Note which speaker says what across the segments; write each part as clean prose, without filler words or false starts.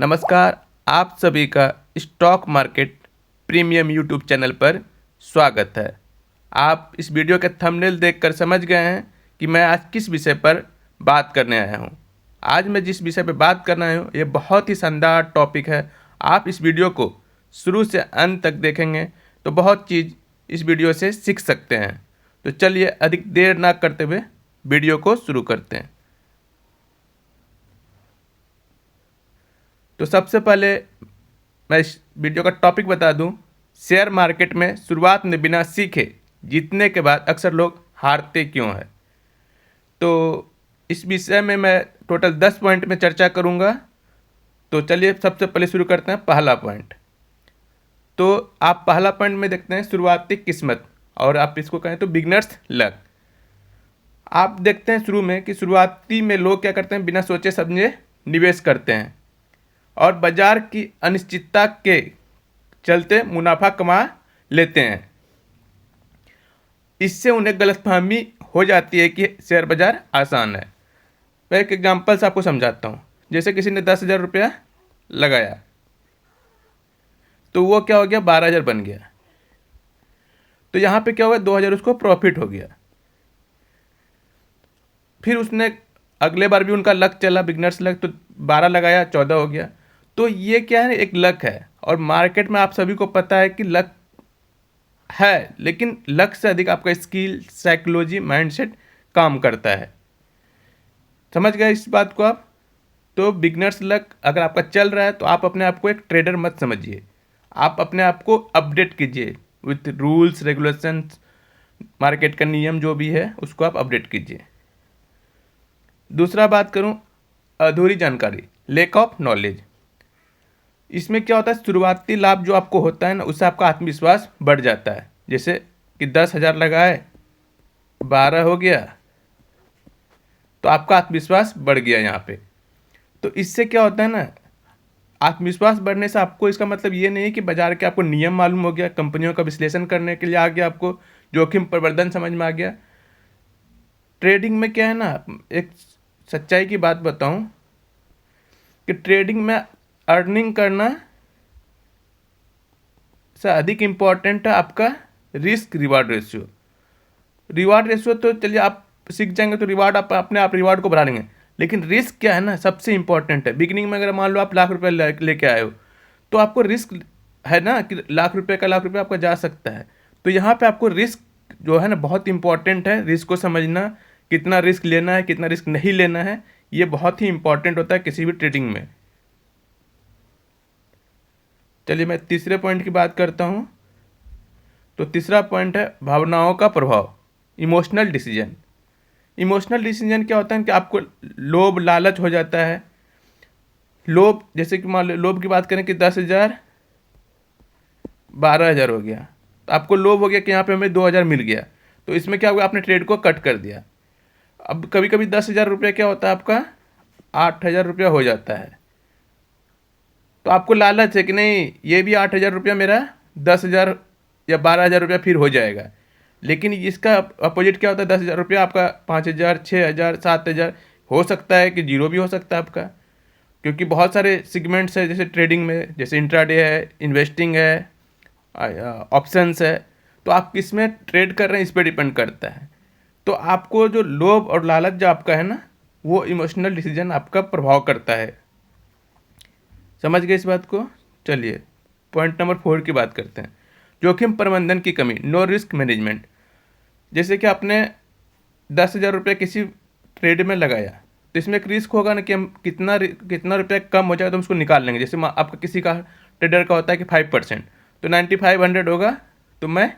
Speaker 1: नमस्कार, आप सभी का stock market premium YouTube channel पर स्वागत है। आप इस वीडियो के थंबनेल देखकर समझ गए हैं कि मैं आज किस विषय पर बात करने आया हूं। आज मैं जिस विषय पर बात करना आया हूं ये बहुत ही शानदार टॉपिक है। आप इस वीडियो को शुरू से अंत तक देखेंगे तो बहुत चीज़ इस वीडियो से सीख सकते हैं। तो चलिए अधिक देर ना करते हुए वीडियो को शुरू करते हैं। तो सबसे पहले मैं इस वीडियो का टॉपिक बता दूं। शेयर मार्केट में शुरुआत में बिना सीखे जीतने के बाद अक्सर लोग हारते क्यों हैं। तो इस विषय में मैं टोटल 10 पॉइंट में चर्चा करूंगा। तो चलिए सबसे पहले शुरू करते हैं पहला पॉइंट। तो आप पहला पॉइंट में देखते हैं शुरुआती किस्मत, और आप इसको कहें तो बिगनर्स लक। आप देखते हैं शुरू में कि शुरुआती में लोग क्या करते हैं, बिना सोचे समझे निवेश करते हैं और बाजार की अनिश्चितता के चलते मुनाफा कमा लेते हैं। इससे उन्हें गलतफहमी हो जाती है कि शेयर बाजार आसान है। मैं एक एग्जांपल से आपको समझाता हूँ। जैसे किसी ने 10,000 रुपया लगाया तो वो क्या हो गया, 12,000 बन गया। तो यहाँ पे क्या हुआ, 2,000 उसको प्रॉफिट हो गया। फिर उसने अगले बार भी उनका लक चला, बिगनर्स लक, तो 12 लगाया, 14 हो गया। तो ये क्या है, एक लक है। और मार्केट में आप सभी को पता है कि लक है, लेकिन लक से अधिक आपका स्किल, साइकोलॉजी, माइंडसेट काम करता है। समझ गए इस बात को आप। तो बिगनर्स लक अगर आपका चल रहा है तो आप अपने आप को एक ट्रेडर मत समझिए। आप अपने आप को अपडेट कीजिए विथ रूल्स रेगुलेशंस, मार्केट का नियम जो भी है उसको आप अपडेट कीजिए। दूसरा बात करूं, अधूरी जानकारी, लैक ऑफ नॉलेज। इसमें क्या होता है, शुरुआती लाभ जो आपको होता है ना, उससे आपका आत्मविश्वास बढ़ जाता है। जैसे कि 10,000 लगाए, 12 हो गया, तो आपका आत्मविश्वास बढ़ गया यहाँ पे। तो इससे क्या होता है ना, आत्मविश्वास बढ़ने से आपको, इसका मतलब ये नहीं है कि बाजार के आपको नियम मालूम हो गया, कंपनियों का विश्लेषण करने के लिए आ गया, आपको जोखिम प्रबंधन समझ में आ गया। ट्रेडिंग में क्या है ना, एक सच्चाई की बात बताऊं कि ट्रेडिंग में अर्निंग करना से अधिक इम्पॉर्टेंट है आपका risk reward ratio. Reward ratio तो चलिए आप सीख जाएंगे तो रिवार्ड, आप अपने आप रिवार्ड को बढ़ा लेंगे, लेकिन रिस्क क्या है ना, सबसे इंपॉर्टेंट है। बिगिनिंग में अगर मान लो आप लाख रुपए लेके आए हो तो आपको रिस्क है ना कि लाख रुपए का लाख रुपए आपका जा सकता है। तो यहाँ पे आपको रिस्क जो है ना बहुत इंपॉर्टेंट है। रिस्क को समझना, कितना रिस्क लेना है, कितना रिस्क नहीं लेना है, ये बहुत ही इंपॉर्टेंट होता है किसी भी ट्रेडिंग में। चलिए मैं तीसरे पॉइंट की बात करता हूँ। तो तीसरा पॉइंट है भावनाओं का प्रभाव, इमोशनल डिसीजन। इमोशनल डिसीजन क्या होता है कि आपको लोभ लालच हो जाता है। लोभ, जैसे कि मान लो लोभ की बात करें कि 10,000 12,000 हो गया, तो आपको लोभ हो गया कि यहाँ पे हमें 2,000 मिल गया। तो इसमें क्या हुआ, आपने ट्रेड को कट कर दिया। अब कभी कभी 10,000 रुपया क्या होता है आपका 8,000 रुपया हो जाता है। तो आपको लालच है कि नहीं, ये भी 8,000 रुपया मेरा 10,000 या 12,000 रुपया फिर हो जाएगा। लेकिन इसका अपोजिट क्या होता है, 10,000 रुपया आपका 5,000, 6,000, 7,000 हो सकता है कि जीरो भी हो सकता है आपका। क्योंकि बहुत सारे सिगमेंट्स है जैसे ट्रेडिंग में, जैसे इंट्राडे है, इन्वेस्टिंग है, ऑप्शंस है। तो आप किस में ट्रेड कर रहे हैं इस पर डिपेंड करता है। तो आपको जो लोभ और लालच जो आपका है ना, वो इमोशनल डिसीजन आपका प्रभाव करता है। समझ गए इस बात को। चलिए पॉइंट नंबर 4 की बात करते हैं, जोखिम प्रबंधन की कमी, नो रिस्क मैनेजमेंट। जैसे कि आपने 10,000 रुपये किसी ट्रेड में लगाया, तो इसमें एक रिस्क होगा ना कि हम कितना रुपया कम हो जाए तो हम उसको निकाल लेंगे। जैसे आपका किसी का ट्रेडर का होता है कि 5%, तो 9500 होगा, तो मैं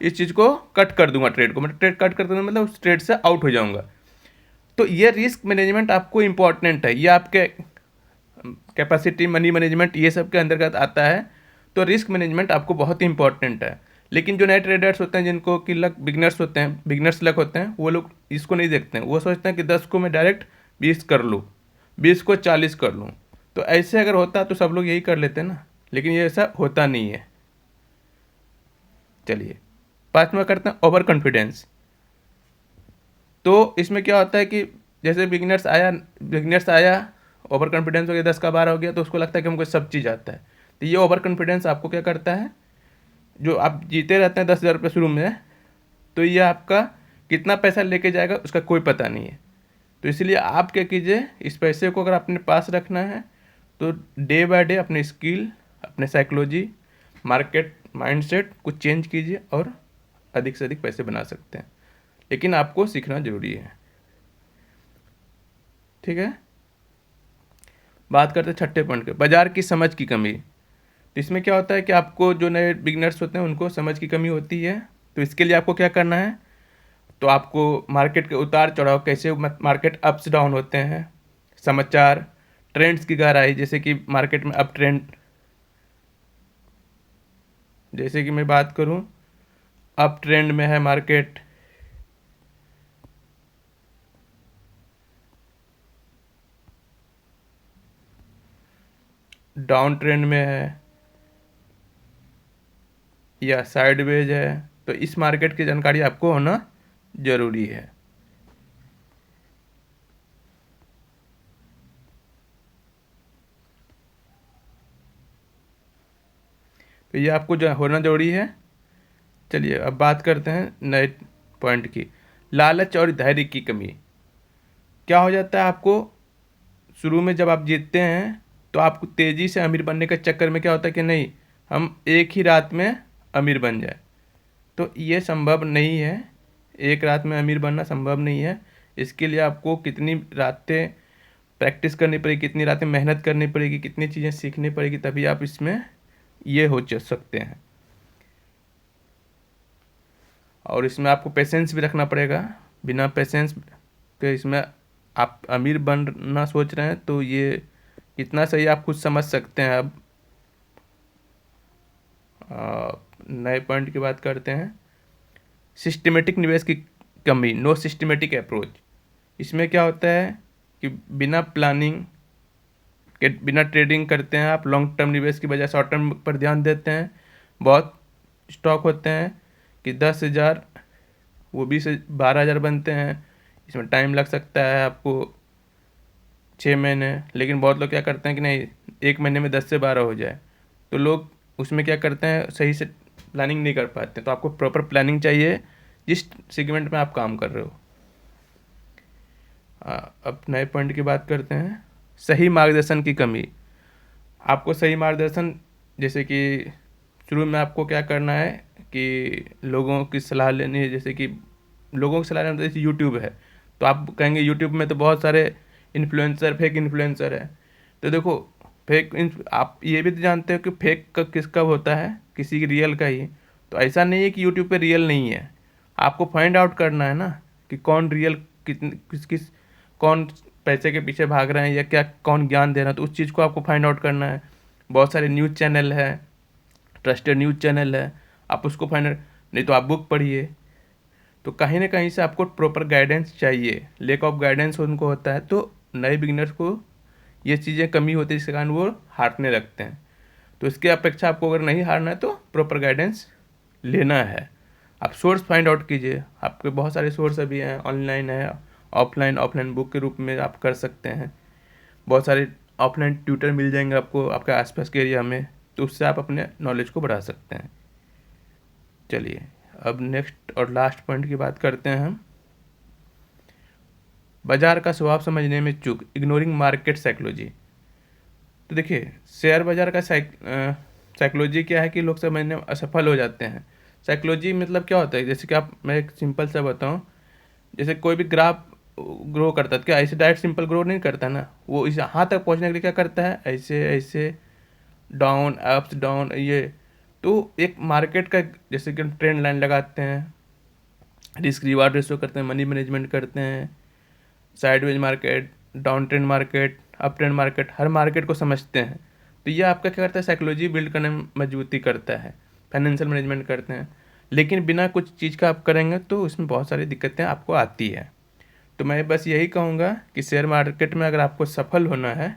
Speaker 1: इस चीज़ को कट कर दूंगा, ट्रेड को मैं ट्रेड कट कर दूंगा, मतलब उस ट्रेड से आउट हो जाऊंगा। तो ये रिस्क मैनेजमेंट आपको इम्पॉर्टेंट है, ये आपके कैपेसिटी, मनी मैनेजमेंट, ये सब के अंतर्गत आता है। तो रिस्क मैनेजमेंट आपको बहुत ही इंपॉर्टेंट है। लेकिन जो नए ट्रेडर्स होते हैं, जिनको कि लक बिगनर्स होते हैं, बिगनर्स लक होते हैं, वो लोग इसको नहीं देखते हैं। वो सोचते हैं कि 10 को मैं डायरेक्ट 20 कर लूँ, 20 को 40 कर लूँ। तो ऐसे अगर होता तो सब लोग यही कर लेते हैं ना, लेकिन ये ऐसा होता नहीं है। चलिए पांचवा करते हैं ओवर कॉन्फिडेंस। तो इसमें क्या होता है कि जैसे बिगनर्स आया ओवर कॉन्फिडेंस हो गया, 10 का 12 हो गया, तो उसको लगता है कि हमको सब चीज़ आता है। तो ये ओवर कॉन्फिडेंस आपको क्या करता है, जो आप जीते रहते हैं 10,000 रुपये शुरू में, तो ये आपका कितना पैसा लेके जाएगा उसका कोई पता नहीं है। तो इसलिए आप क्या कीजिए, इस पैसे को अगर अपने पास रखना है तो डे बाय डे अपने स्किल, अपने साइकोलॉजी, मार्केट माइंडसेट को चेंज कीजिए और अधिक से अधिक पैसे बना सकते हैं, लेकिन आपको सीखना ज़रूरी है। ठीक है, बात करते हैं छठे पॉइंट के, बाजार की समझ की कमी। तो इसमें क्या होता है कि आपको जो नए बिगनर्स होते हैं उनको समझ की कमी होती है। तो इसके लिए आपको क्या करना है, तो आपको मार्केट के उतार चढ़ाव, कैसे मार्केट अप्स डाउन होते हैं, समाचार, ट्रेंड्स की गहराई, जैसे कि मार्केट में अप ट्रेंड, जैसे कि मैं बात करूं अप ट्रेंड में है मार्केट, डाउन ट्रेंड में है या साइडवेज है, तो इस मार्केट की जानकारी आपको होना ज़रूरी है। तो ये आपको जो होना ज़रूरी है। चलिए अब बात करते हैं नए पॉइंट की, लालच और धैर्य की कमी। क्या हो जाता है आपको शुरू में जब आप जीतते हैं तो आपको तेज़ी से अमीर बनने के चक्कर में क्या होता है कि नहीं, हम एक ही रात में अमीर बन जाए, तो ये संभव नहीं है। एक रात में अमीर बनना संभव नहीं है। इसके लिए आपको कितनी रातें प्रैक्टिस करनी पड़ेगी, कितनी रातें मेहनत करनी पड़ेगी, कितनी चीज़ें सीखनी पड़ेगी, तभी आप इसमें ये हो सकते हैं। और इसमें आपको पेशेंस भी रखना पड़ेगा। बिना पेशेंस के इसमें आप अमीर बनना सोच रहे हैं तो ये कितना सही आप खुद समझ सकते हैं। अब नए पॉइंट की बात करते हैं, सिस्टमेटिक निवेश की कमी, नो सिस्टमेटिक अप्रोच। इसमें क्या होता है कि बिना प्लानिंग के बिना ट्रेडिंग करते हैं आप, लॉन्ग टर्म निवेश की बजाय शॉर्ट टर्म पर ध्यान देते हैं। बहुत स्टॉक होते हैं कि 10,000 वो 20,000 12,000 बनते हैं, इसमें टाइम लग सकता है आपको 6 महीने, लेकिन बहुत लोग क्या करते हैं कि नहीं 1 महीने में 10 से 12 हो जाए, तो लोग उसमें क्या करते हैं सही से प्लानिंग नहीं कर पाते। तो आपको प्रॉपर प्लानिंग चाहिए जिस सेगमेंट में आप काम कर रहे हो। अब नए पॉइंट की बात करते हैं, सही मार्गदर्शन की कमी। आपको सही मार्गदर्शन, जैसे कि शुरू में आपको क्या करना है कि लोगों की सलाह लेनी है, जैसे कि लोगों की सलाह लेना, जैसे यूट्यूब है तो आप कहेंगे यूट्यूब में तो बहुत सारे इन्फ्लुएंसर, फेक इन्फ्लुएंसर है। तो देखो आप ये भी तो जानते हो कि फेक का किसका होता है, किसी की रियल का ही। तो ऐसा नहीं है कि यूट्यूब पे रियल नहीं है, आपको फाइंड आउट करना है ना कि कौन रियल, किस कौन पैसे के पीछे भाग रहे हैं या क्या, कौन ज्ञान दे रहा है, तो उस चीज़ को आपको फाइंड आउट करना है। बहुत सारे न्यूज़ चैनल है, ट्रस्टेड न्यूज़ चैनल है, आप उसको फाइंड, नहीं तो आप बुक पढ़िए। तो कहीं ना कहीं से आपको प्रॉपर गाइडेंस चाहिए। लेक ऑफ गाइडेंस उनको होता है, तो नए बिगिनर्स को ये चीज़ें कमी होती है, जिसके कारण वो हारने लगते हैं। तो इसके अपेक्षा आपको अगर नहीं हारना है तो प्रॉपर गाइडेंस लेना है। आप सोर्स फाइंड आउट कीजिए, आपके बहुत सारे सोर्स अभी हैं, ऑनलाइन है, ऑफलाइन बुक के रूप में आप कर सकते हैं। बहुत सारे ऑफलाइन ट्यूटर मिल जाएंगे आपको आपके आसपास के एरिया में, तो उससे आप अपने नॉलेज को बढ़ा सकते हैं। चलिए अब नेक्स्ट और लास्ट पॉइंट की बात करते हैं हम, बाजार का स्वभाव समझने में चूक, इग्नोरिंग मार्केट साइकोलॉजी। तो देखिए शेयर बाजार का साइकोलॉजी क्या है कि लोग समझने में असफल हो जाते हैं। साइकोलॉजी मतलब क्या होता है, जैसे कि मैं एक सिंपल सा बताऊं, जैसे कोई भी ग्राफ ग्रो करता है, क्या ऐसे डायरेक्ट सिंपल ग्रो नहीं करता ना, वो इस यहाँ तक पहुँचने के लिए क्या करता है, ऐसे ऐसे डाउन अप्स डाउन ये। तो एक मार्केट का जैसे कि हम ट्रेंड लाइन लगाते हैं, रिस्क रिवार्ड रेशो करते हैं, मनी मैनेजमेंट करते हैं, sideways market, down trend market, up trend market, हर मार्केट को समझते हैं। तो ये आपका क्या करता है, साइकोलॉजी बिल्ड करने में मजबूती करता है, फाइनेंशियल मैनेजमेंट करते हैं। लेकिन बिना कुछ चीज़ का आप करेंगे तो इसमें बहुत सारी दिक्कतें आपको आती है। तो मैं बस यही कहूँगा कि शेयर मार्केट में अगर आपको सफल होना है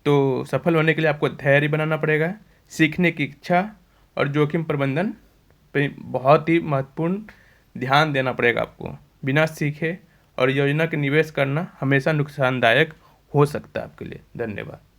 Speaker 1: तो सफल होने के लिए आपको धैर्य बनाना पड़ेगा, सीखने की इच्छा और जोखिम प्रबंधन पे बहुत ही महत्वपूर्ण ध्यान देना पड़ेगा आपको। बिना सीखे और योजना के निवेश करना हमेशा नुकसानदायक हो सकता है आपके लिए। धन्यवाद।